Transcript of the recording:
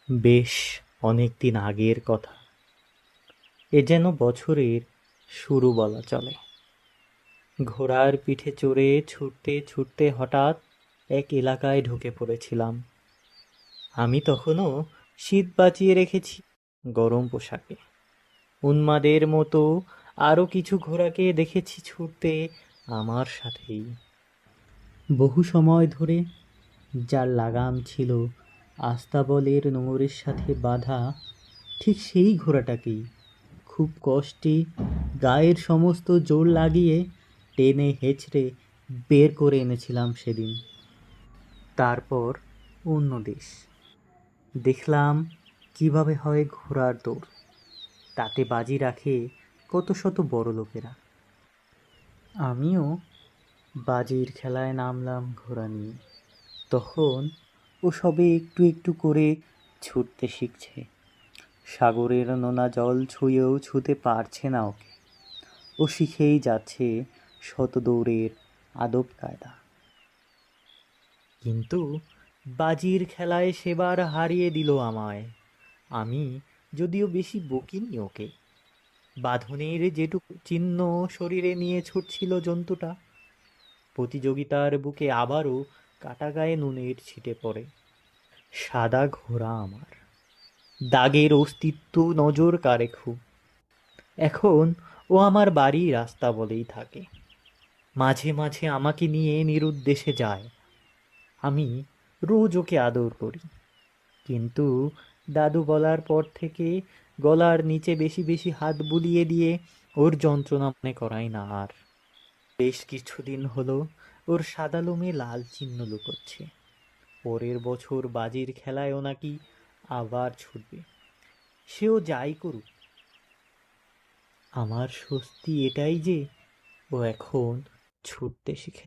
বেশ অনেক দিন আগের কথা। এ যেন বছরের শুরু বলা চলে। ঘোড়ার পিঠে চড়ে ছুটতে ছুটতে হঠাৎ এক এলাকায় ঢুকে পড়েছিলাম। আমি তখনও শীত বাঁচিয়ে রেখেছি গরম পোশাকে। উন্মাদের মতো আরো কিছু ঘোড়াকে দেখেছি ছুটতে আমার সাথেই। বহু সময় ধরে যার লাগাম ছিল আস্তাবলের নোঙরের সাথে বাঁধা, ঠিক সেই ঘোড়াটাকেই খুব কষ্টে গায়ের সমস্ত জোর লাগিয়ে টেনে হেঁচড়ে বের করে এনেছিলাম সেদিন। তারপর অন্য দেশ দেখলাম কিভাবে হয় ঘোড়ার দৌড়, তাতে বাজি রাখে কত শত বড় লোকেরা। আমিও বাজির খেলায় নামলাম ঘোড়া নিয়ে। তখন ও সবে একটু একটু করে ছুটতে শিখছে। সাগরের নোনা জল ছুঁয়েও ছুঁতে পারছে না ওকে। ও শিখেই যাচ্ছে শত দৌড়ের আদব কায়দা। কিন্তু বাজির খেলায় সেবার হারিয়ে দিল আমায়। আমি যদিও বেশি বকিনি ওকে। বাঁধনের যেটুকু চিহ্ন শরীরে নিয়ে ছুটছিল জন্তুটা, প্রতিযোগিতার বুকে আবারও কাটা গায়ে নুনের ছিটে পড়ে। সাদা ঘোড়া আমার, দাগের অস্তিত্ব নজর কাড়ে খুব। এখন ও আমার বাড়ির রাস্তা বলেই থাকে। মাঝে মাঝে আমাকে নিয়ে নিরুদ্দেশে যায়। আমি রোজ ওকে আদর করি, কিন্তু দাদু বলার পর থেকে গলার নিচে বেশি বেশি হাত বুলিয়ে দিয়ে ওর যন্ত্রণা মনে করাই না আর। বেশ কিছুদিন হলো ওর সাদা লোমে লাল চিহ্ন লুকোচ্ছে। পরের বছর বাজির খেলায় ও নাকি আবার ছুটবে। সেও যাই করুক, আমার স্বস্তি এটাই যে ও এখন ছুটতে শিখে।